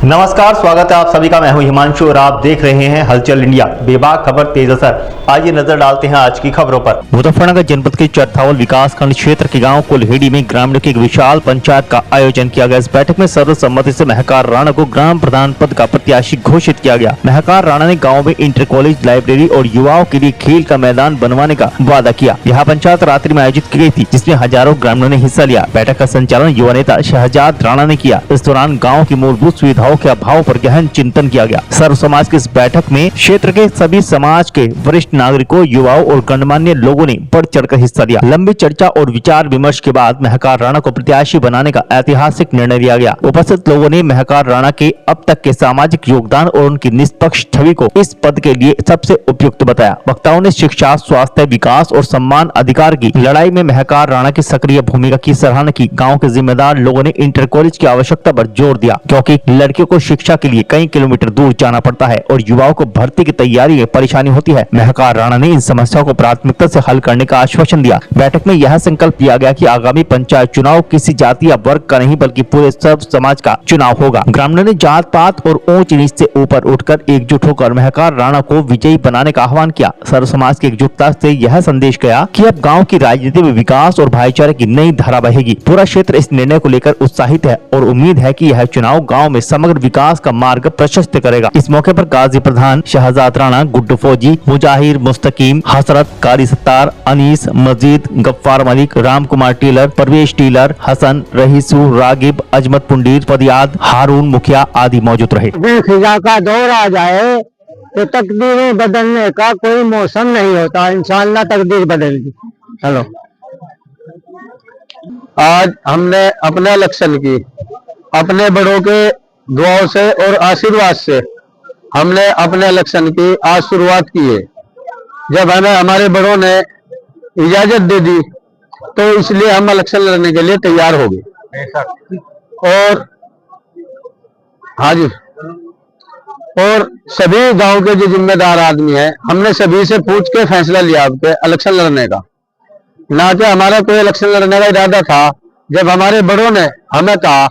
नमस्कार, स्वागत है आप सभी का। मैं हूं हिमांशु और आप देख रहे हैं हलचल इंडिया। बेबाक खबर तेज असर। आइए नजर डालते हैं आज की खबरों पर। मुजफ्फरनगर जनपद के चरथावल विकासखंड क्षेत्र के गांव कुलहेड़ी में ग्रामीणों की एक विशाल पंचायत का आयोजन किया गया। इस बैठक में सर्वसम्मति से महकार राणा को ग्राम प्रधान पद का प्रत्याशी घोषित किया गया। महकार राणा ने गाँव में इंटर कॉलेज लाइब्रेरी और युवाओं के लिए खेल का मैदान बनवाने का वादा किया। यहाँ पंचायत रात्रि में आयोजित की गई थी, जिसमें हजारों ग्रामीणों ने हिस्सा लिया। बैठक का संचालन युवा नेता शहजाद राणा ने किया। इस दौरान गाँव की मूलभूत सुविधाओं के अभाव पर गहन चिंतन किया गया। सर्व समाज की इस बैठक में क्षेत्र के सभी समाज के वरिष्ठ नागरिकों, युवाओं और गणमान्य लोगों ने बढ़ चढ़कर हिस्सा लिया। लंबी चर्चा और विचार विमर्श के बाद महकार राणा को प्रत्याशी बनाने का ऐतिहासिक निर्णय लिया गया। उपस्थित लोगों ने महकार राणा के अब तक के सामाजिक योगदान और उनकी निष्पक्ष छवि को इस पद के लिए सबसे उपयुक्त बताया। वक्ताओं ने शिक्षा, स्वास्थ्य, विकास और सम्मान अधिकार की लड़ाई में महकार राणा की सक्रिय भूमिका की सराहना की। गाँव के जिम्मेदार लोगों ने इंटर कॉलेज की आवश्यकता पर जोर दिया, क्योंकि लड़कियों को शिक्षा के लिए कई किलोमीटर दूर जाना पड़ता है और युवाओं को भर्ती की तैयारी में परेशानी होती है। महकार राणा ने इन समस्याओं को प्राथमिकता से हल करने का आश्वासन दिया। बैठक में यह संकल्प लिया गया कि आगामी पंचायत चुनाव किसी जाति या वर्ग का नहीं, बल्कि पूरे सर्व समाज का चुनाव होगा। ग्रामीणों ने जात पात और ऊंच नीच से ऊपर उठकर एकजुट होकर महकार राणा को विजयी बनाने का आह्वान किया। सर्व समाज की एकजुटता से यह संदेश गया कि अब गाँव की राजनीति में विकास और भाईचारे की नई धारा बहेगी। पूरा क्षेत्र इस निर्णय को लेकर उत्साहित है और उम्मीद है कि यह चुनाव गाँव में समग्र विकास का मार्ग प्रशस्त करेगा। इस मौके पर गाजी प्रधान, शहजाद राणा, गुड्डू फौजी, मुजाहिर, मुस्तकीम, हसरत, कारी सत्तार, अनीस, मजीद, गफ्फार मलिक, राम कुमार टेलर, परवेश टेलर, हसन, रहीसू, रागिब, अजमत पुंडीर, फरियाद, हारून मुखिया आदि मौजूद रहे। फिजा का दौर आ जाए तो तकदीरें बदलने का कोई मौसम नहीं होता। इंशाअल्लाह तकदीर बदलेगी। चलो, आज हमने अपने इलेक्शन की अपने बड़ों के दुआओं से और आशीर्वाद से हमने अपने इलेक्शन की आज शुरुआत की है। जब हमें हमारे बड़ों ने इजाजत दे दी तो इसलिए हम इलेक्शन लड़ने के लिए तैयार हो गए। और हाँ जी, और सभी गांव के जो जिम्मेदार आदमी हैं, हमने सभी से पूछ के फैसला लिया आपके इलेक्शन लड़ने का। ना कि हमारा कोई इलेक्शन लड़ने का इरादा था। जब हमारे बड़ों ने हमें कहा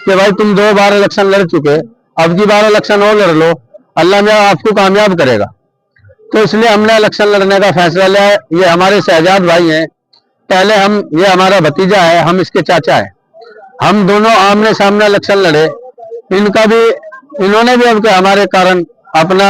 कि भाई तुम 2 बार इलेक्शन लड़ चुके, अब की बार इलेक्शन और लड़ लो, अल्लाह में आपको कामयाब करेगा, तो इसलिए हमने इलेक्शन लड़ने का फैसला लिया। ये हमारे शहजाद भाई हैं, पहले ये हमारा भतीजा है, हम इसके चाचा है। हम दोनों आमने सामने इलेक्शन लड़े। इन्होंने भी अब हमारे कारण अपना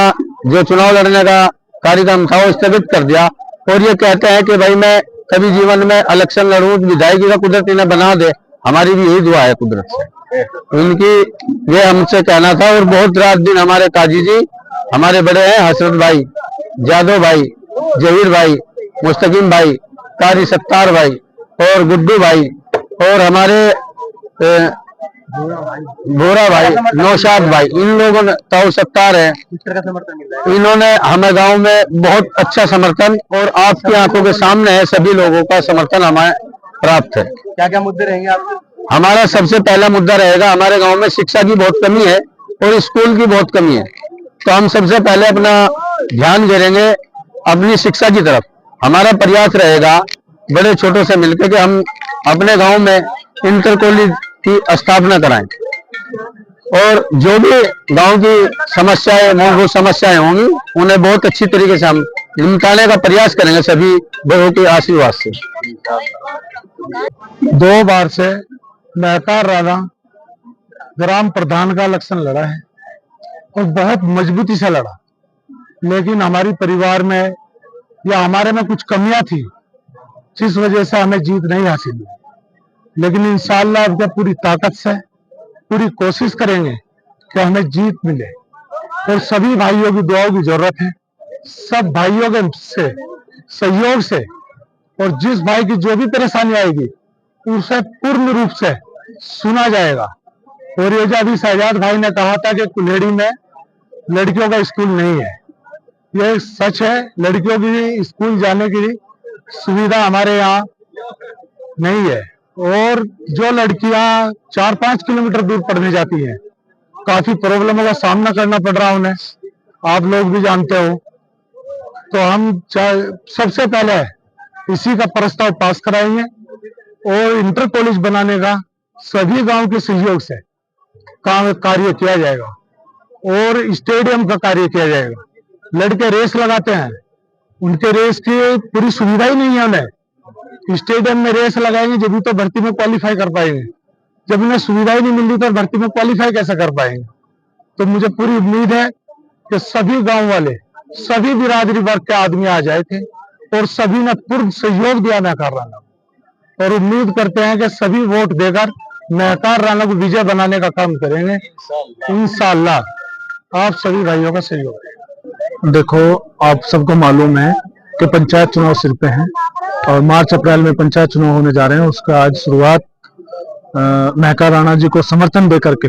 जो चुनाव लड़ने का कार्यक्रम था वो स्थगित कर दिया और ये कहते हैं कि भाई मैं कभी जीवन में इलेक्शन लड़ूं, विधायकी का कुदरत इन्हें बना दे। हमारी भी यही दुआ है कुदरत से। उनकी ये हमसे कहना था। और बहुत रात दिन हमारे काजी जी, हमारे बड़े हैं हसरत भाई, जादव भाई, जहीर भाई, मुस्तकीम भाई, कारी सत्तार भाई और गुड्डू भाई और हमारे भोरा भाई, नौशाद भाई, इन लोगों ने, ताऊ सत्तार है, इन्होंने हमें गांव में बहुत अच्छा समर्थन और आपकी आंखों के सामने है सभी लोगों का समर्थन हमें प्राप्त है। क्या क्या मुद्दे रहेंगे आपके? हमारा सबसे पहला मुद्दा रहेगा, हमारे गांव में शिक्षा की बहुत कमी है और स्कूल की बहुत कमी है। तो हम सबसे पहले अपना ध्यान दे देंगे अपनी शिक्षा की तरफ। हमारा प्रयास रहेगा बड़े छोटों से मिलकर कि हम अपने गांव में इंटर कॉलेज की स्थापना कराएं और जो भी गांव की समस्याएं, मूलभूत समस्याएं होंगी, उन्हें बहुत अच्छी तरीके से हम निपटाने का प्रयास करेंगे सभी बड़ों के आशीर्वाद से। 2 बार से महकार राणा ग्राम प्रधान का इलेक्शन लड़ा है और बहुत मजबूती से लड़ा, लेकिन हमारी परिवार में या हमारे में कुछ कमियां थी, जिस वजह से हमें जीत नहीं हासिल हुई। लेकिन इंशाअल्लाह अब क्या पूरी ताकत से पूरी कोशिश करेंगे कि हमें जीत मिले। और सभी भाइयों की दुआओं की जरूरत है, सब भाइयों के से सहयोग से, और जिस भाई की जो भी परेशानी आएगी उसे पूर्ण रूप से सुना जाएगा। और ये जो अभी शहजाद भाई ने कहा था कि कुल्हेड़ी में लड़कियों का स्कूल नहीं है, यह सच है। लड़कियों की स्कूल जाने की सुविधा हमारे यहाँ नहीं है और जो लड़कियां 4-5 किलोमीटर दूर पढ़ने जाती हैं, काफी प्रॉब्लमों का सामना करना पड़ रहा उन्हें, आप लोग भी जानते हो। तो हम सबसे पहले इसी का प्रस्ताव पास कराएंगे और इंटर कॉलेज बनाने का सभी गांव के सहयोग से काम कार्य किया जाएगा और स्टेडियम का कार्य किया जाएगा। लड़के रेस लगाते हैं, उनके रेस की पूरी सुविधा ही नहीं है उन्हें। स्टेडियम में रेस लगाएंगे जब भी तो भर्ती में क्वालिफाई कर पाएंगे, जब उन्हें सुविधा ही नहीं मिल रही तो भर्ती में क्वालिफाई कैसे कर पाएंगे। तो मुझे पूरी उम्मीद है कि सभी गांव वाले, सभी बिरादरी वर्ग के आदमी आ जाए थे और सभी ने पूर्ण सहयोग दिया महकार राणा को, और उम्मीद करते हैं कि सभी वोट देकर महकार राणा को विजय बनाने का काम करेंगे इंशाअल्लाह। आप सभी भाइयों का सहयोग है। देखो, आप सबको मालूम है कि पंचायत चुनाव सिर पे हैं और मार्च अप्रैल में पंचायत चुनाव होने जा रहे हैं। उसका आज शुरुआत महकार राणा जी को समर्थन दे करके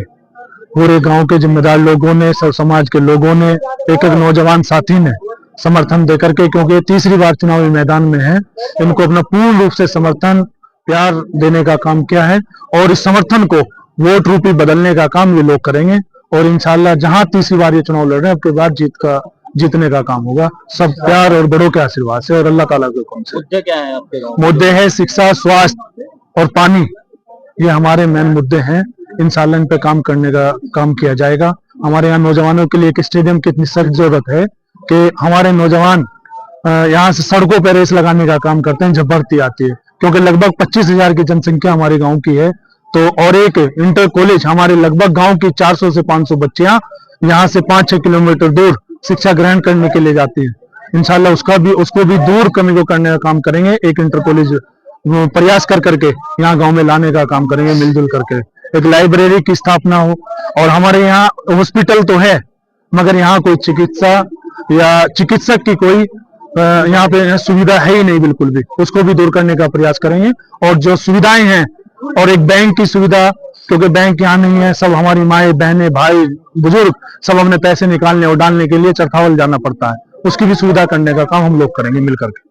पूरे गांव के जिम्मेदार लोगों ने, सब समाज के लोगों ने, एक नौजवान साथी ने समर्थन दे करके, क्योंकि ये तीसरी बार चुनावी मैदान में है, इनको अपना पूर्ण रूप से समर्थन प्यार देने का काम किया है और इस समर्थन को वोट रूपी बदलने का काम ये लोग करेंगे और इंशाल्लाह जहां तीसरी बार ये चुनाव लड़ रहे हैं, अब के बाद जीतने का काम होगा, सब प्यार और बड़ों के आशीर्वाद से और अल्लाह ताला के हुक्म से। मुद्दे क्या है आपके गाँव? मुद्दे हैं शिक्षा, स्वास्थ्य और पानी, ये हमारे मेन मुद्दे हैं। इंशाल्लाह इन पे काम करने का काम किया जाएगा। हमारे यहाँ नौजवानों के लिए एक स्टेडियम की इतनी सख्त जरूरत है कि हमारे नौजवान यहाँ से सड़कों पर रेस लगाने का काम करते हैं जब भर्ती आती है, क्योंकि लगभग 25,000 की जनसंख्या हमारे गांव की है। तो और एक इंटर कॉलेज, हमारे लगभग गांव की 400 से 500 बच्चियां यहाँ से 5-6 किलोमीटर दूर शिक्षा ग्रहण करने के लिए जाती है। इंशाल्लाह उसको भी दूर कमी को करने का काम करेंगे। एक इंटर कॉलेज प्रयास करके यहाँ गांव में लाने का काम करेंगे मिलजुल करके। एक लाइब्रेरी की स्थापना हो, और हमारे यहाँ हॉस्पिटल तो है मगर यहाँ कोई चिकित्सा या चिकित्सक की कोई यहाँ पे सुविधा है ही नहीं बिल्कुल भी, उसको भी दूर करने का प्रयास करेंगे। और जो सुविधाएं हैं, और एक बैंक की सुविधा, क्योंकि बैंक यहाँ नहीं है, सब हमारी माए बहनें भाई बुजुर्ग सब अपने पैसे निकालने और डालने के लिए चरथावल जाना पड़ता है, उसकी भी सुविधा करने का काम हम लोग करेंगे मिलकर के।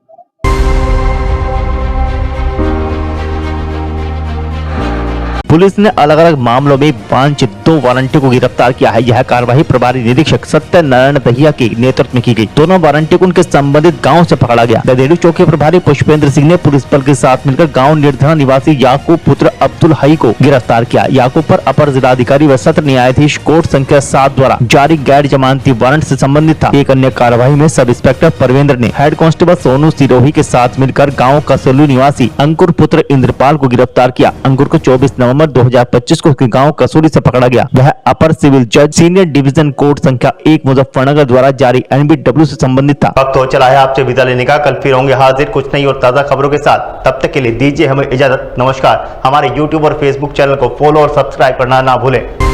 पुलिस ने अलग अलग मामलों में वांछित 2 वारंटियों को गिरफ्तार किया है। यह कार्रवाई प्रभारी निरीक्षक सत्यनारायण दहिया के नेतृत्व में की गई। दोनों वारंटियों को उनके संबंधित गांव से पकड़ा गया। ददेड़ू चौकी प्रभारी पुष्पेंद्र सिंह ने पुलिस बल के साथ मिलकर गांव निर्धना निवासी याकूब पुत्र अब्दुल हई को गिरफ्तार किया। याकूब पर अपर जिलाधिकारी व सत्र न्यायाधीश कोर्ट संख्या 7 द्वारा जारी गैर जमानती वारंट से संबंधित था। एक अन्य कार्रवाई में सब इंस्पेक्टर परवेंद्र ने हेड कांस्टेबल सोनू सिरोही के साथ मिलकर गाँव कसोलू निवासी अंकुर पुत्र इंद्रपाल को गिरफ्तार किया। अंकुर को 24 नवंबर 2025 को उसके गांव कसोली से पकड़ा गया। वह अपर सिविल जज सीनियर डिवीजन कोर्ट संख्या 1 मुजफ्फरनगर द्वारा जारी NBW से संबंधित था। वक्त हो चला है आपसे विदा लेने का। कल फिर होंगे हाजिर कुछ नई और ताजा खबरों के साथ। तब तक के लिए दीजिए हमें इजाजत। नमस्कार। हमारे YouTube और Facebook चैनल को फॉलो और सब्सक्राइब करना ना भूलें।